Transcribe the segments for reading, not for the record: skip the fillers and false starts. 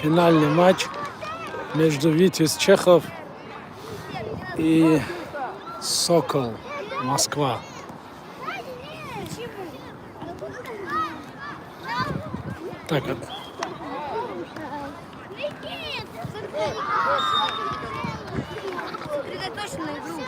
финальный матч между Витязь Чехов и Сокол Москва. Так, Приготовься на игру.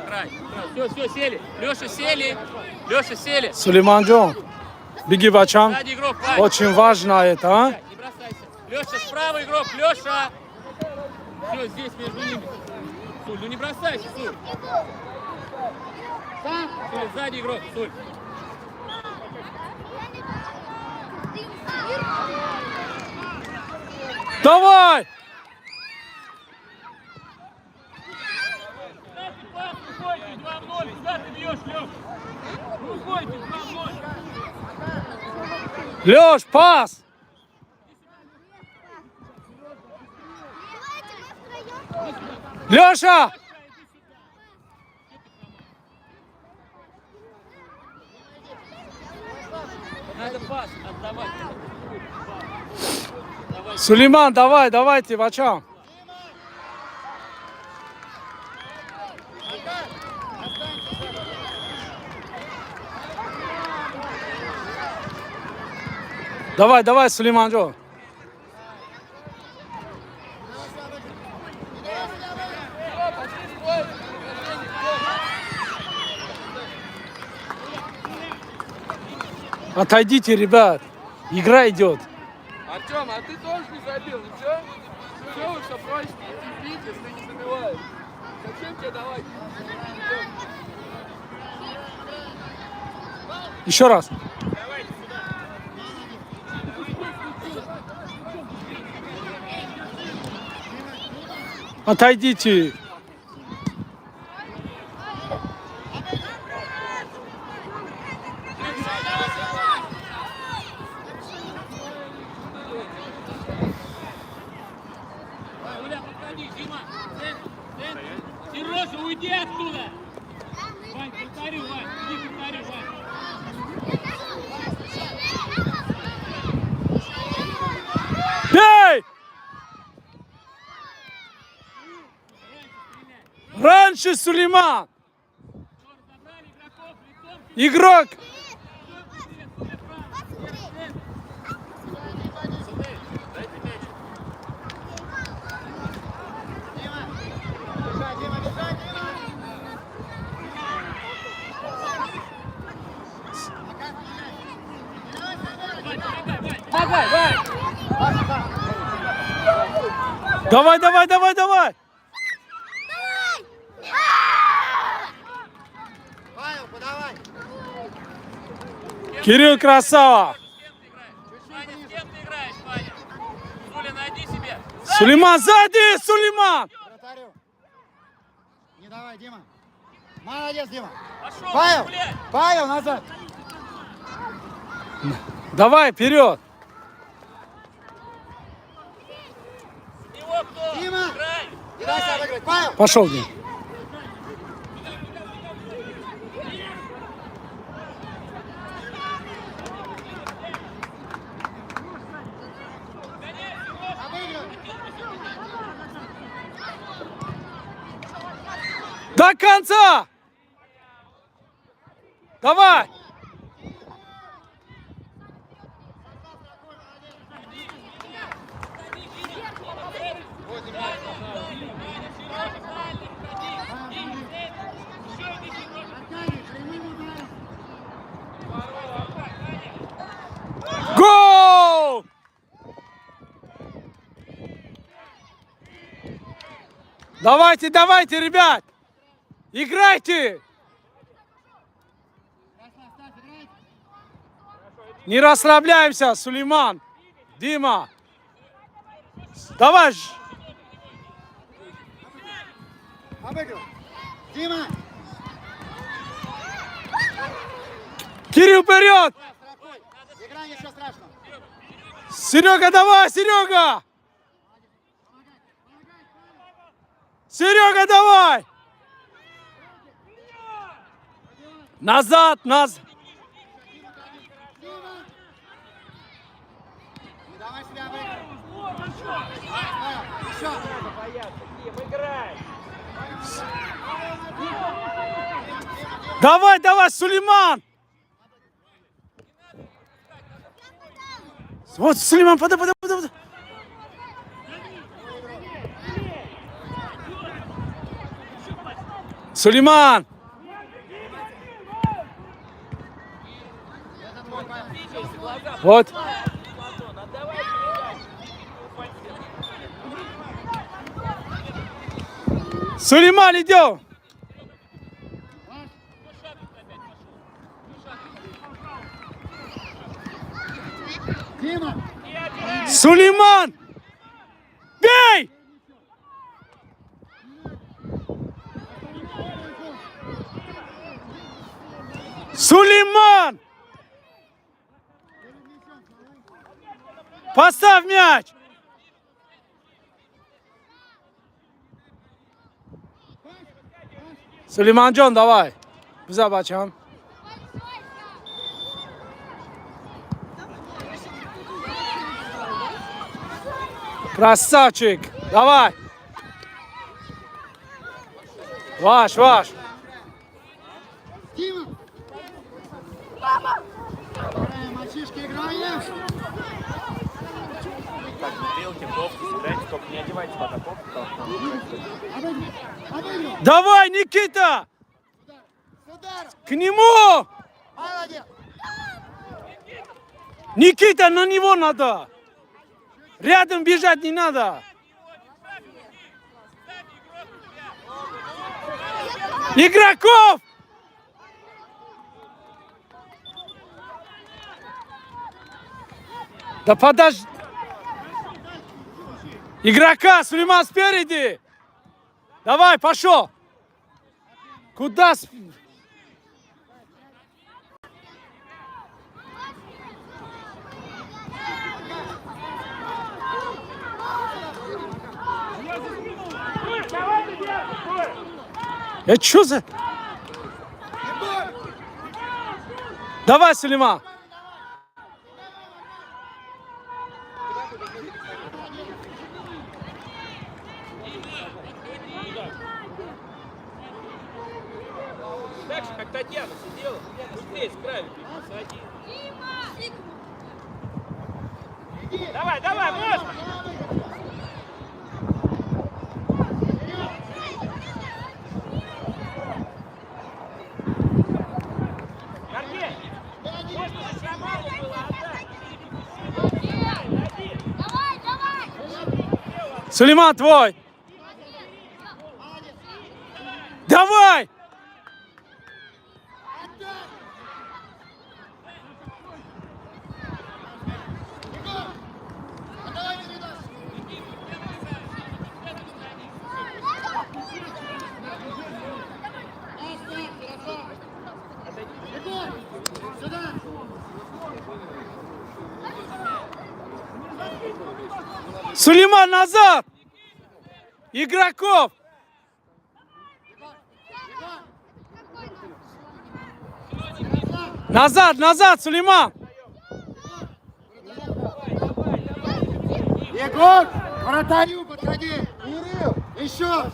Край. Все, сели. Леша, сели. Сулейманджон, беги в очам. Сзади игрок, Вань. Очень важно это, а? Не бросайся. Леша, справа игрок, Леша. Все, здесь между ними. Суль, ну не бросайся, Суль. Суль, сзади игрок, Суль. Давай! Уходите, 2-0. Куда ты бьешь, Леш? Уходите, 2-0. Леш, пас! Леша! Надо пас отдавать. Сулейман, давайте в очам. Давай, Сулейманджон. Отойдите, ребят. Игра идет. Артем, а ты тоже не забил, ничего? Все, вы все просите, терпите, если ты не забиваешь. Зачем тебе давать? Еще раз. Отойдите. Оля, подходи, Дима. Сережа, уйди оттуда. Вань, повторю, Вань. Иди, повторю, Вань. Бей! Раньше, Сулейман! Игрок! Давай! Павел, подавай. Кирилл, красава! Ваня, с кем ты играешь, Ваня? Суля, найди себе. Сулейман, сзади, Сулейман! Вратарю. Не давай, Дима. Молодец, Дима. Пошел, Павел, гулять. Павел, назад. Давай, вперед! Его кто? Дима. Играй. Не дай себя выиграть. Павел. Пошел, Дим. До конца! Давай! Гол! Давайте, ребят! Играйте! Не расслабляемся, Сулейман. Дима. Давай. Обыгрывай. Дима. Кирилл, вперед! Страхуй. Играй, ничего страшного. Серега, давай, Серега! Серега, давай! Назад, назад! Не давай себя выиграть. Еще. Давай, давай, Сулейман! Вот, Сулейман, подай. Сулейман! Вот. Сулейман, идем! Дима. Сулейман! Бей! Сулейман! Поставь мяч! Süleymancan, давай. Bize bakın. Красавчик! Давай! Ваш! Дима. Играем, мальчишки, играем. Стрелки, кофты, собирайте, только не одевайте пока кофту. Обыгрывай. Давай, Никита! С ударом. К нему! Молодец. Никита, на него надо! Рядом бежать не надо! Игроков! Да подожди! Игрока, Сулейман спереди! Давай, пошел! Куда? Это что за... Давай, Сулейман! Так же, как Татьяна сидела. Вот здесь, в крае. Давай, можно! Гордей! Можно же Шамалу было отдать! Сулейман, твой! Давай! Сюда. Сулейман, назад! Игроков! Назад, Сулейман! Егор, к вратарю подходи. Кирилл, еще.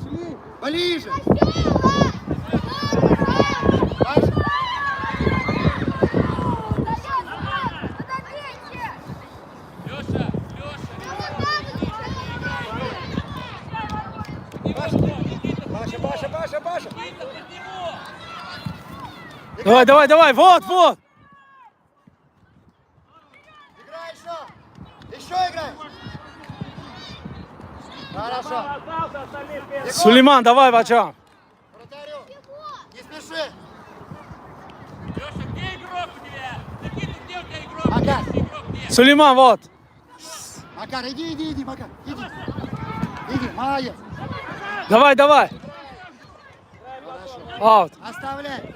Ближе. Паша. Давай, вот! Играй еще. Еще играй. Хорошо. Сулейман, давай, бачан! Вратарю. Не спеши. Леша, где игрок у тебя? Никита, где у тебя игрок? Макар. Игрок где? Сулейман, вот! Макар, иди, Макар. Иди, молодец. Давай! Аут! Оставляй.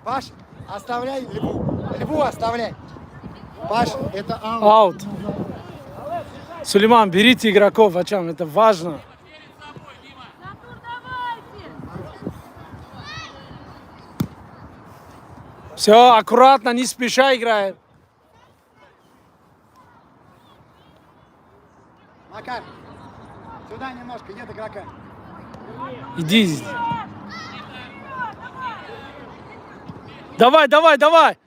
Паш, Оставляй Льву. Льву оставляй. Паш, это аут. Аут. Сулейман, берите игроков, Ачам, это важно. Все, аккуратно, не спеша играет. Макар, сюда немножко, нет игрока. Иди. Давай, давай, давай.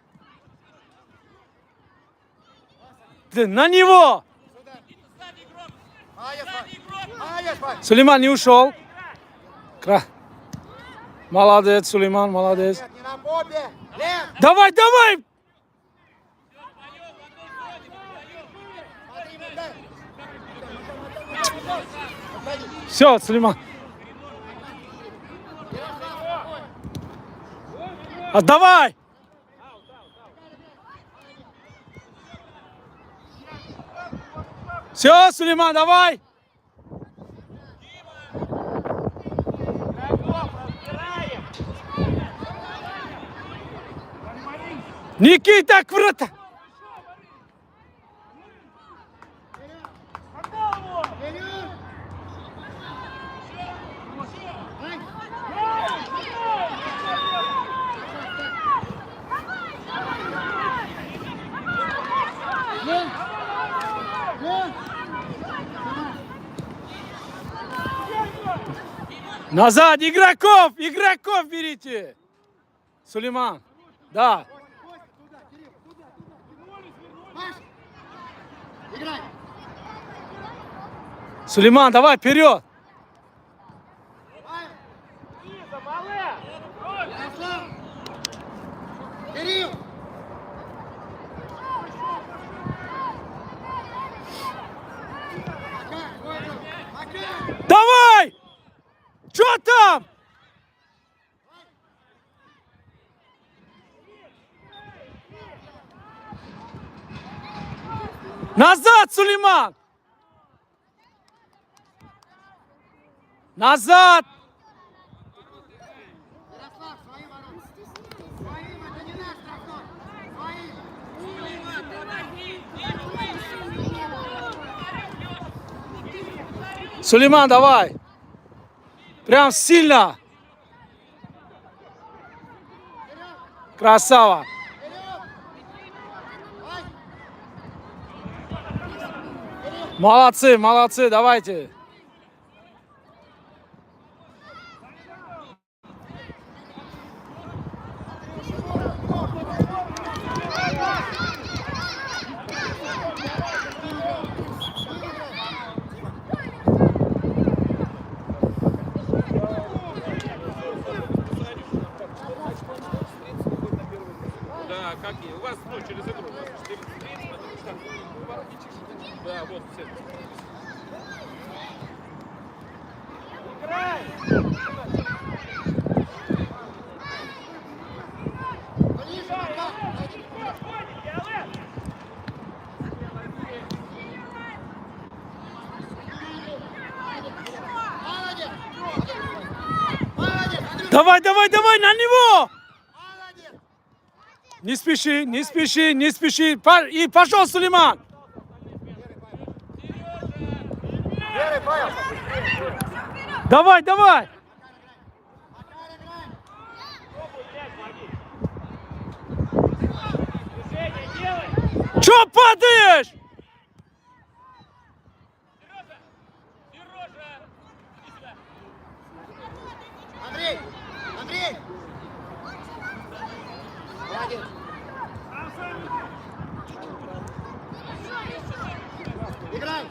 Ты на него. Молодец, Паш. Молодец, Паш. Сулейман не ушел. Молодец, Сулейман, молодец. Нет, не на попе. Лев, Давай, давай. смотри, дай. Все, Сулейман. Отдавай. Все, Сулейман, давай. Никита, к врата. Назад, игроков, игроков берите. Сулейман, да. Играй. Сулейман, давай, вперед. Ярослав. Кирилл. Макар, твой игрок. Макар. Давай. Что там? Назад, Сулейман. Назад. Ярослав, свои ворота. Своим, это не наш штрафной. Своим. Сулейман, давай. Прям сильно. Красава. Молодцы, молодцы, давайте. Да, как и у вас, ну, через игру. У вас 4:30, да, вот, все. Молодец. Молодец. Давай, давай, давай, на него. Молодец. Не спеши, не спеши, не спеши. И пошел, Сулейман. Первый, Павел. Давай, давай. Че падаешь? Андрей. Андрей. Молодец. Играй.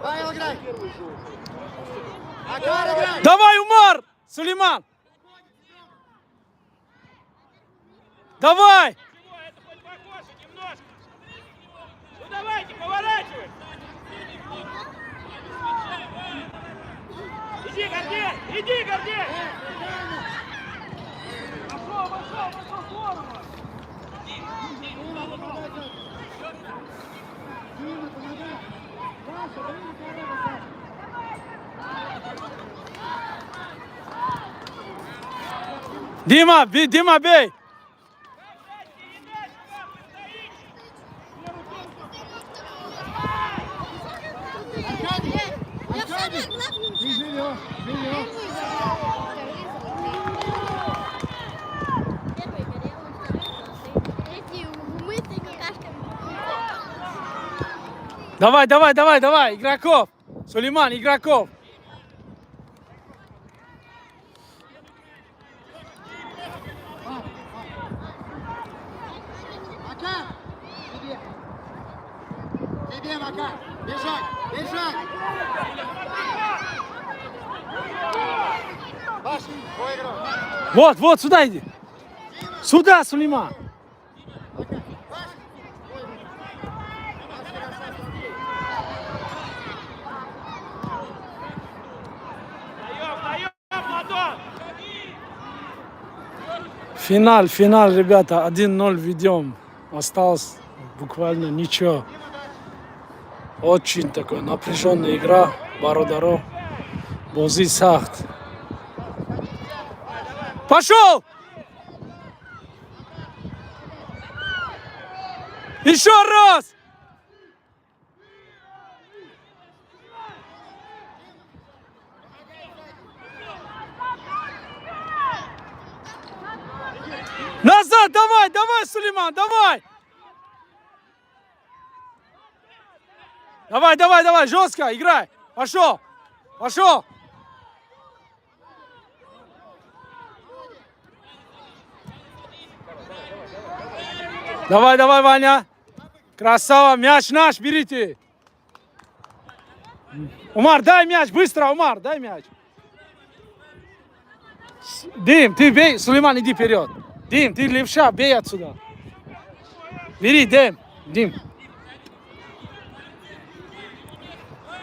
Павел, играй. Макар, играй. Давай, Умар. Сулейман. Давай. Это хоть похоже немножко. Ну давайте, поворачивай. Иди, Гордей! Иди, Гордей! Пошел в сторону! Дима, Дима, бей. Белье. Давай, давай, давай, давай, игроков. Сулейман, игроков. Макар! Тебе! Тебе, Макар! Бежать! Бежать! Паш, твой игрок! Вот, вот, сюда иди. Сюда, Сулейман. Финал, ребята, 1-0 ведем. Осталось буквально ничего. Очень такая напряженная игра. Бародаро. Бози сахт. Пошел! Еще раз! Назад, давай, давай, Сулейман, давай! Давай, давай, давай, жестко, играй! Пошел! Пошел! Давай, давай, Ваня! Красава, мяч наш, берите! Умар, дай мяч, быстро, Умар, дай мяч! Дим, ты бей, Сулейман, иди вперед! Дим, ты левша, бей отсюда! Бери, Дим!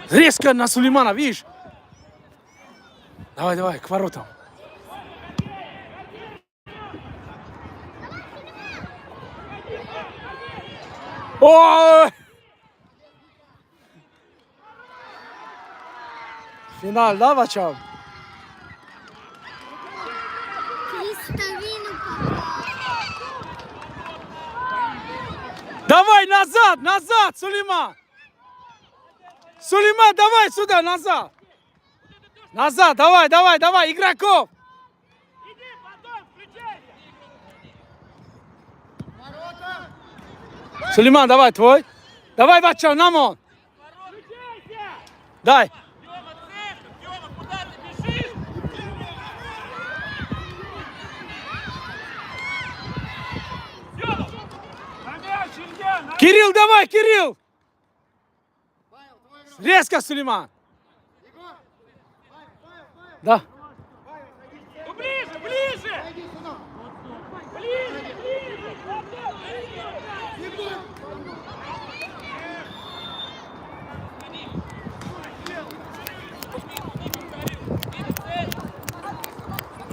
Резко на Сулеймана, видишь? Давай, давай, к воротам. Ой! Финал, да, Вачам? Давай назад, назад, Сулейман! Сулейман, давай сюда, назад! Назад, давай, давай, давай, игроков! Сулейман, давай, твой. Давай, Вачам, нам он. Дай. Кирилл, давай, Кирилл! Резко, Сулейман! Да. Ближе, ближе! Ближе, ближе!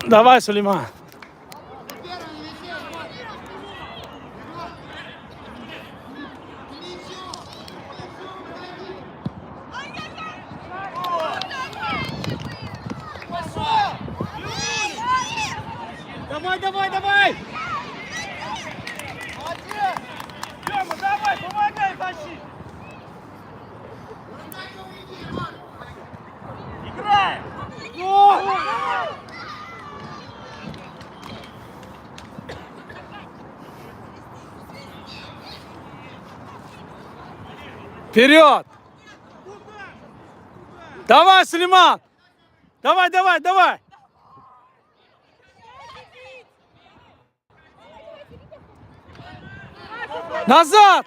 Давай, Сулейман. Давай, давай, давай! Тёма, давай, помогай, тащи! Играй! Вперед! Давай, Сулейман! Давай, давай, давай! Назад!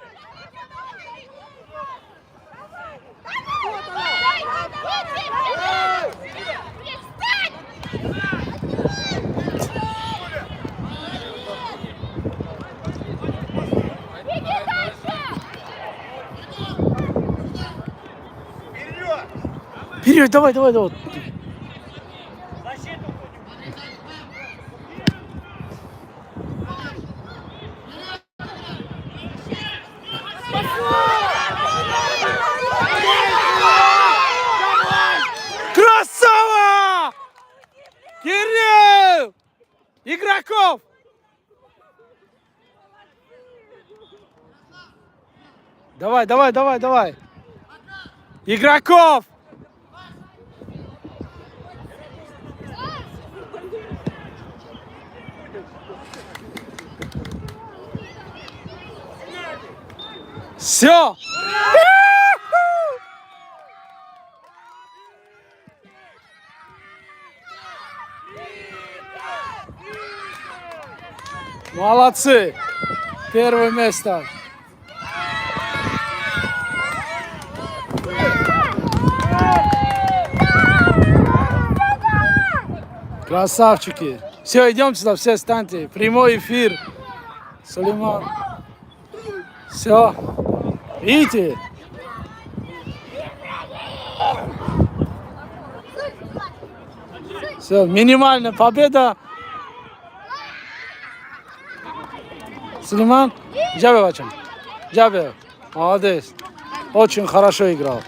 Вперед, давай, давай, давай. Красава! Кирилл! Игроков! Давай, давай, давай, давай! Игроков! Все. Молодцы. Первое место. Красавчики. Все, идем сюда, все станьте. Прямой эфир. Сулейман. Все. Видите? Все, минимальная победа. Сулейман, Джабе бачам. Джабе. Молодец. Очень хорошо играл.